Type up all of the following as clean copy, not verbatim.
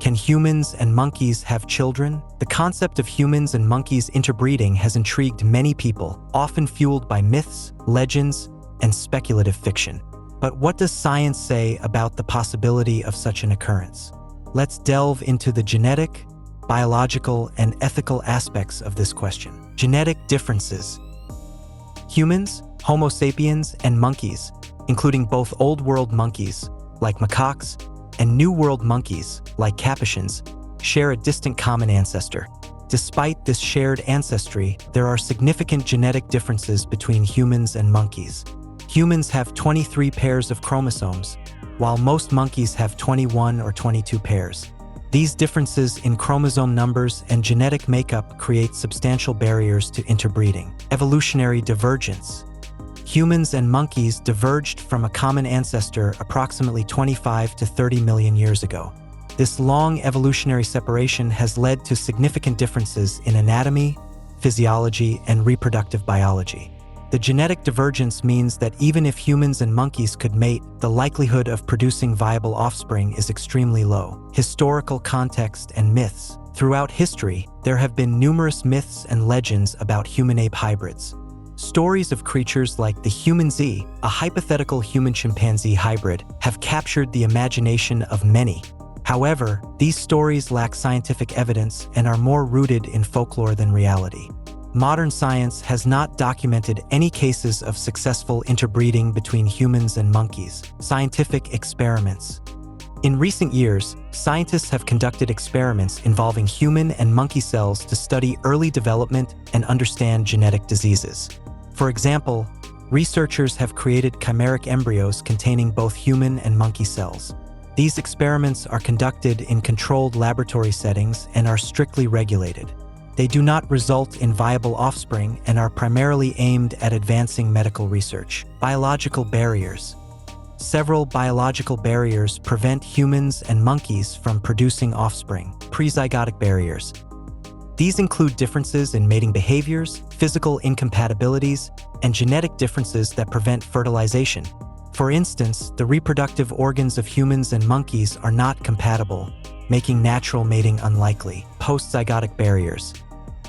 Can humans and monkeys have children? The concept of humans and monkeys interbreeding has intrigued many people, often fueled by myths, legends, and speculative fiction. But what does science say about the possibility of such an occurrence? Let's delve into the genetic, biological, and ethical aspects of this question. Genetic differences. Humans, Homo sapiens, and monkeys, including both Old World monkeys, like macaques, and New World monkeys, like capuchins, share a distant common ancestor. Despite this shared ancestry, there are significant genetic differences between humans and monkeys. Humans have 23 pairs of chromosomes, while most monkeys have 21 or 22 pairs. These differences in chromosome numbers and genetic makeup create substantial barriers to interbreeding. Evolutionary divergence. Humans and monkeys diverged from a common ancestor approximately 25 to 30 million years ago. This long evolutionary separation has led to significant differences in anatomy, physiology, and reproductive biology. The genetic divergence means that even if humans and monkeys could mate, the likelihood of producing viable offspring is extremely low. Historical context and myths. Throughout history, there have been numerous myths and legends about human-ape hybrids. Stories of creatures like the human Z, a hypothetical human-chimpanzee hybrid, have captured the imagination of many. However, these stories lack scientific evidence and are more rooted in folklore than reality. Modern science has not documented any cases of successful interbreeding between humans and monkeys. Scientific experiments. In recent years, scientists have conducted experiments involving human and monkey cells to study early development and understand genetic diseases. For example, researchers have created chimeric embryos containing both human and monkey cells. These experiments are conducted in controlled laboratory settings and are strictly regulated. They do not result in viable offspring and are primarily aimed at advancing medical research. Biological barriers. Several biological barriers prevent humans and monkeys from producing offspring. Prezygotic barriers. These include differences in mating behaviors, physical incompatibilities, and genetic differences that prevent fertilization. For instance, the reproductive organs of humans and monkeys are not compatible, making natural mating unlikely. Postzygotic barriers.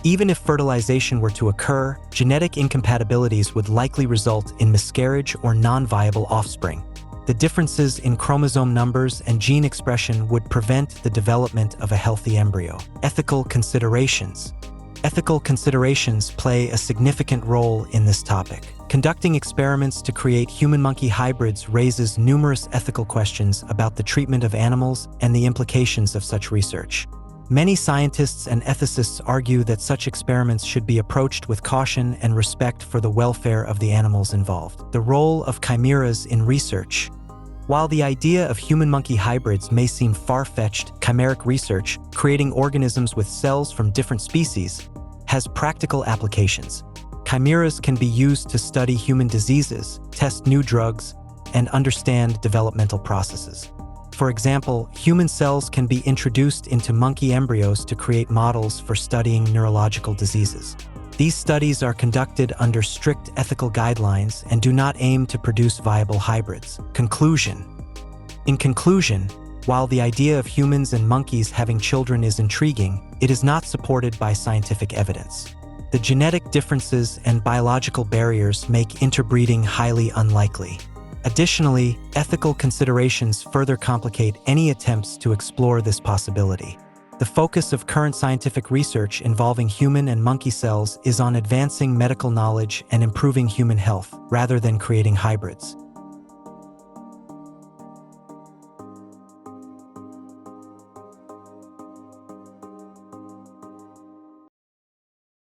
Even if fertilization were to occur, genetic incompatibilities would likely result in miscarriage or non-viable offspring. The differences in chromosome numbers and gene expression would prevent the development of a healthy embryo. Ethical considerations. Ethical considerations play a significant role in this topic. Conducting experiments to create human-monkey hybrids raises numerous ethical questions about the treatment of animals and the implications of such research. Many scientists and ethicists argue that such experiments should be approached with caution and respect for the welfare of the animals involved. The role of chimeras in research. While the idea of human-monkey hybrids may seem far-fetched, chimeric research, creating organisms with cells from different species, has practical applications. Chimeras can be used to study human diseases, test new drugs, and understand developmental processes. For example, human cells can be introduced into monkey embryos to create models for studying neurological diseases. These studies are conducted under strict ethical guidelines and do not aim to produce viable hybrids. Conclusion. In conclusion, while the idea of humans and monkeys having children is intriguing, it is not supported by scientific evidence. The genetic differences and biological barriers make interbreeding highly unlikely. Additionally, ethical considerations further complicate any attempts to explore this possibility. The focus of current scientific research involving human and monkey cells is on advancing medical knowledge and improving human health, rather than creating hybrids.